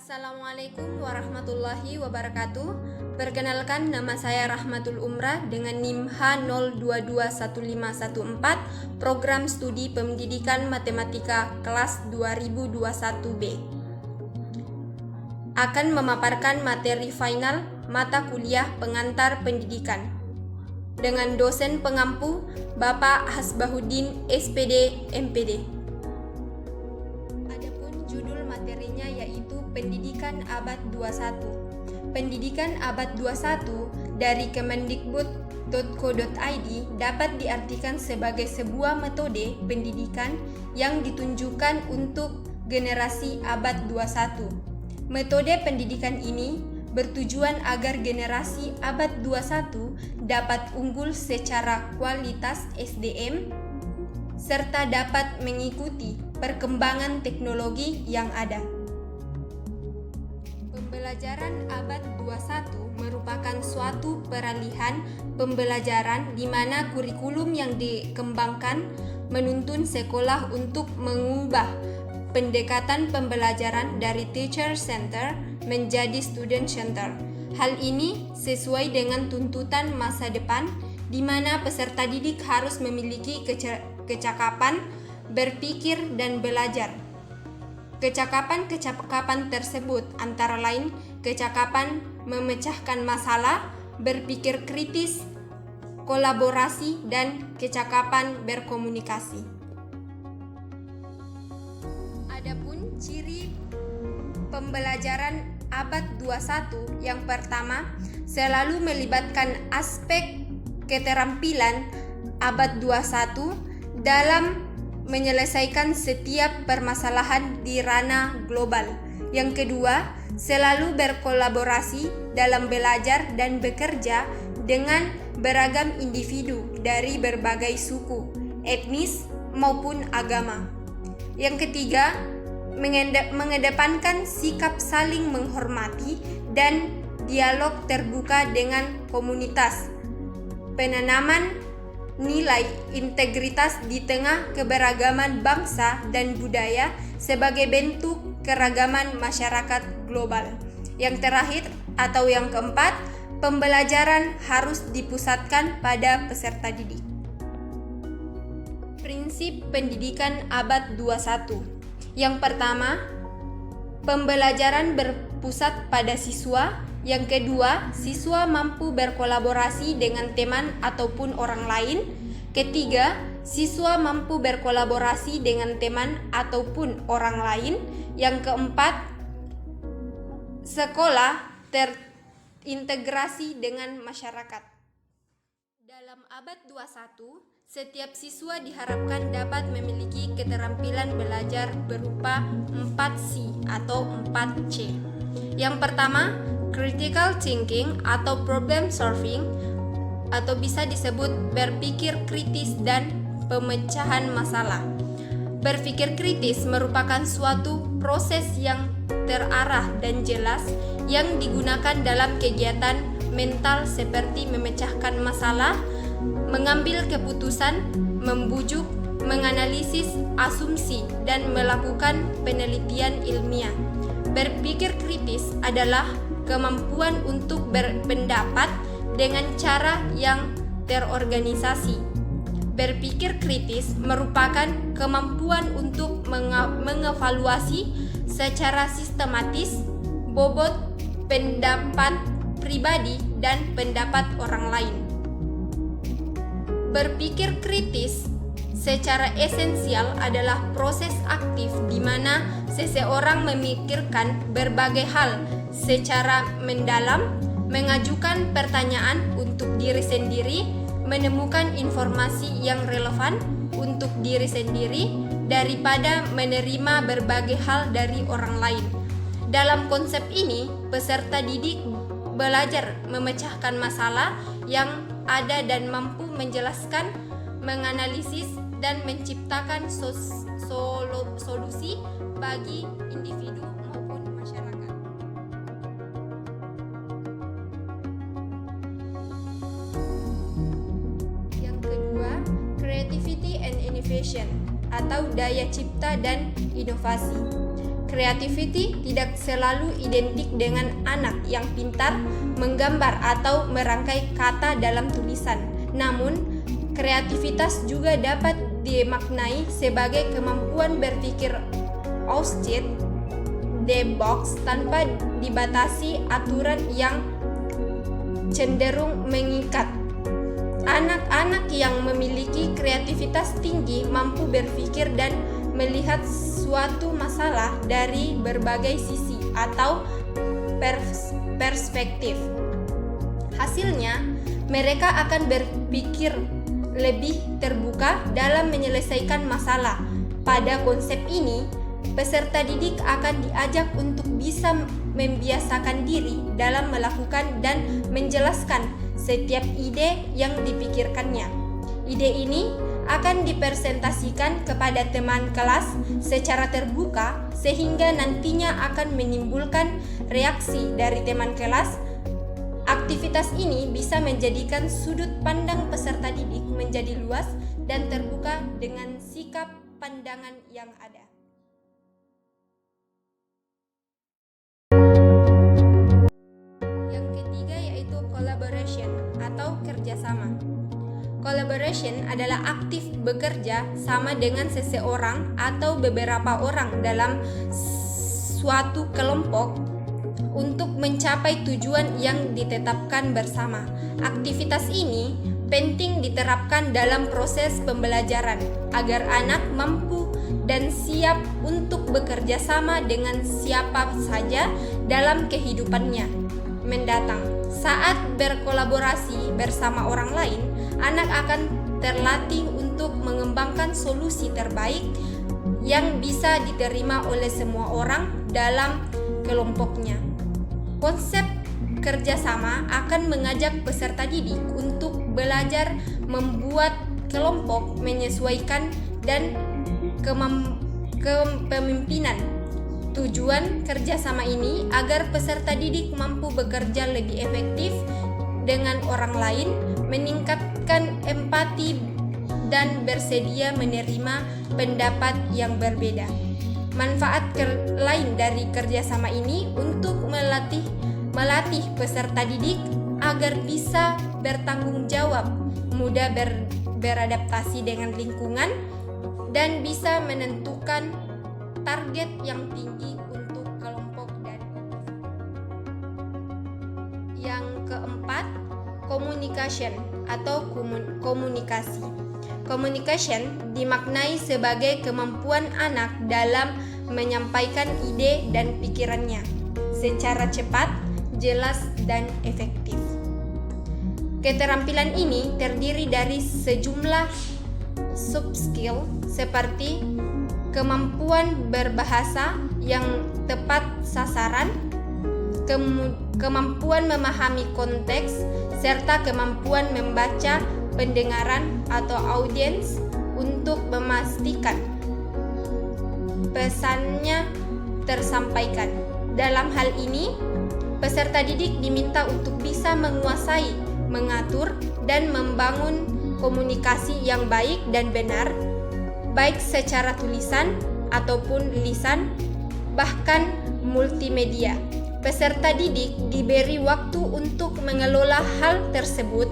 Assalamualaikum warahmatullahi wabarakatuh. Perkenalkan, nama saya Rahmatul Umrah dengan NIM H02215114, Program Studi Pendidikan Matematika kelas 2021B. Akan memaparkan materi final mata kuliah pengantar pendidikan dengan dosen pengampu Bapak Hasbahuddin SPD MPD. Judul materinya yaitu Pendidikan Abad 21. Pendidikan Abad 21 dari kemendikbud.co.id dapat diartikan sebagai sebuah metode pendidikan yang ditunjukkan untuk generasi abad 21. Metode pendidikan ini bertujuan agar generasi abad 21 dapat unggul secara kualitas SDM serta dapat mengikuti perkembangan teknologi yang ada. Pembelajaran abad 21 merupakan suatu peralihan pembelajaran di mana kurikulum yang dikembangkan menuntun sekolah untuk mengubah pendekatan pembelajaran dari teacher center menjadi student center. Hal ini sesuai dengan tuntutan masa depan di mana peserta didik harus memiliki kecakapan berpikir dan belajar. Kecakapan-kecakapan tersebut antara lain kecakapan memecahkan masalah, berpikir kritis, kolaborasi, dan kecakapan berkomunikasi. Adapun ciri pembelajaran abad 21 yang pertama selalu melibatkan aspek keterampilan abad 21 dalam menyelesaikan setiap permasalahan di ranah global. Yang kedua, selalu berkolaborasi dalam belajar dan bekerja dengan beragam individu dari berbagai suku, etnis maupun agama. Yang ketiga, mengedepankan sikap saling menghormati dan dialog terbuka dengan komunitas. Penanaman nilai integritas di tengah keberagaman bangsa dan budaya sebagai bentuk keragaman masyarakat global. Yang terakhir atau yang keempat, pembelajaran harus dipusatkan pada peserta didik. Prinsip pendidikan abad 21. Yang pertama, pembelajaran berpusat pada siswa. Yang kedua, siswa mampu berkolaborasi dengan teman ataupun orang lain. Ketiga, siswa mampu berkolaborasi dengan teman ataupun orang lain. Yang keempat, sekolah terintegrasi dengan masyarakat. Dalam abad 21, setiap siswa diharapkan dapat memiliki keterampilan belajar berupa 4C atau 4C. Yang pertama, critical thinking atau problem solving atau bisa disebut berpikir kritis dan pemecahan masalah. Berpikir kritis merupakan suatu proses yang terarah dan jelas yang digunakan dalam kegiatan mental seperti memecahkan masalah, mengambil keputusan, membujuk, menganalisis asumsi, dan melakukan penelitian ilmiah. Berpikir kritis adalah kemampuan untuk berpendapat dengan cara yang terorganisasi. Berpikir kritis merupakan kemampuan untuk mengevaluasi secara sistematis bobot pendapat pribadi dan pendapat orang lain. Berpikir kritis secara esensial adalah proses aktif di mana seseorang memikirkan berbagai hal secara mendalam, mengajukan pertanyaan untuk diri sendiri, menemukan informasi yang relevan untuk diri sendiri daripada menerima berbagai hal dari orang lain. Dalam konsep ini, peserta didik belajar memecahkan masalah yang ada dan mampu menjelaskan, menganalisis, dan menciptakan solusi bagi individu maupun masyarakat. Yang kedua, creativity and innovation atau daya cipta dan inovasi. Creativity tidak selalu identik dengan anak yang pintar menggambar atau merangkai kata dalam tulisan. Namun, kreativitas juga dapat dimaknai sebagai kemampuan berpikir outside the box tanpa dibatasi aturan yang cenderung mengikat. Anak-anak yang memiliki kreativitas tinggi mampu berpikir dan melihat suatu masalah dari berbagai sisi atau perspektif. Hasilnya, mereka akan berpikir lebih terbuka dalam menyelesaikan masalah. Pada konsep ini, peserta didik akan diajak untuk bisa membiasakan diri dalam melakukan dan menjelaskan setiap ide yang dipikirkannya. Ide ini akan dipresentasikan kepada teman kelas secara terbuka sehingga nantinya akan menimbulkan reaksi dari teman kelas. Aktivitas ini bisa menjadikan sudut pandang peserta didik menjadi luas dan terbuka dengan sikap pandangan yang ada. Yang ketiga yaitu collaboration atau kerjasama. Collaboration adalah aktif bekerja sama dengan seseorang atau beberapa orang dalam suatu kelompok untuk mencapai tujuan yang ditetapkan bersama. Aktivitas ini penting diterapkan dalam proses pembelajaran agar anak mampu dan siap untuk bekerja sama dengan siapa saja dalam kehidupannya mendatang. Saat berkolaborasi bersama orang lain, anak akan terlatih untuk mengembangkan solusi terbaik yang bisa diterima oleh semua orang dalam kelompoknya. Konsep kerjasama akan mengajak peserta didik untuk belajar membuat kelompok menyesuaikan dan kepemimpinan. Tujuan kerjasama ini agar peserta didik mampu bekerja lebih efektif dengan orang lain, meningkatkan empati, dan bersedia menerima pendapat yang berbeda. Manfaat lain dari kerjasama ini untuk melatih peserta didik agar bisa bertanggung jawab, mudah beradaptasi dengan lingkungan, dan bisa menentukan target yang tinggi untuk kelompok dan individu. Yang keempat, communication atau komunikasi. Communication dimaknai sebagai kemampuan anak dalam menyampaikan ide dan pikirannya secara cepat, jelas, dan efektif. Keterampilan ini terdiri dari sejumlah sub-skill seperti kemampuan berbahasa yang tepat sasaran, kemampuan memahami konteks, serta kemampuan membaca pendengaran atau audiens untuk memastikan pesannya tersampaikan. Dalam hal ini, peserta didik diminta untuk bisa menguasai, mengatur, dan membangun komunikasi yang baik dan benar, baik secara tulisan ataupun lisan, bahkan multimedia. Peserta didik diberi waktu untuk mengelola hal tersebut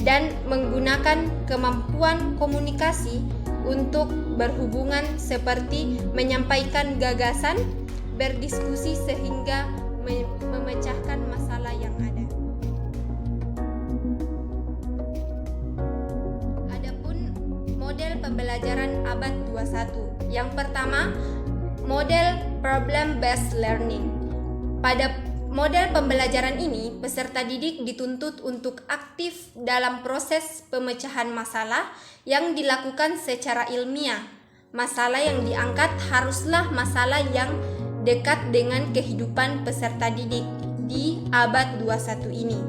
dan menggunakan kemampuan komunikasi untuk berhubungan seperti menyampaikan gagasan, berdiskusi sehingga memecahkan masalah yang ada. Adapun model pembelajaran abad 21. Yang pertama, model problem based learning. Pada model pembelajaran ini, peserta didik dituntut untuk aktif dalam proses pemecahan masalah yang dilakukan secara ilmiah. Masalah yang diangkat haruslah masalah yang dekat dengan kehidupan peserta didik di abad 21 ini.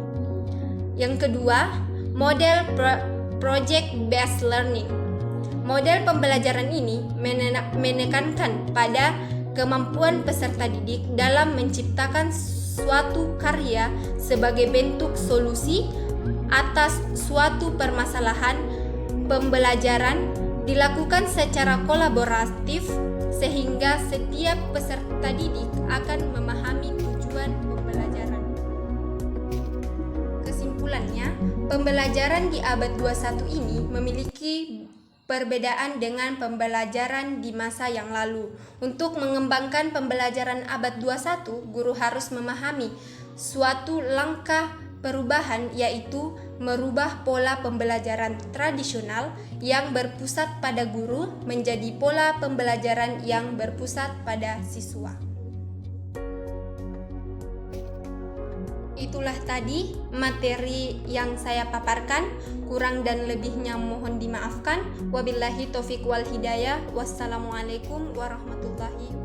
Yang kedua, model project based learning. Model pembelajaran ini menekankan pada kemampuan peserta didik dalam menciptakan suatu karya sebagai bentuk solusi atas suatu permasalahan. Pembelajaran dilakukan secara kolaboratif sehingga setiap peserta didik akan memahami tujuan pembelajaran. Kesimpulannya, pembelajaran di abad 21 ini memiliki perbedaan dengan pembelajaran di masa yang lalu. Untuk mengembangkan pembelajaran abad 21, guru harus memahami suatu langkah perubahan, yaitu merubah pola pembelajaran tradisional yang berpusat pada guru menjadi pola pembelajaran yang berpusat pada siswa. Itulah tadi materi yang saya paparkan. Kurang dan lebihnya mohon dimaafkan. Wabillahi taufiq wal hidayah. Wassalamualaikum warahmatullahi wabarakatuh.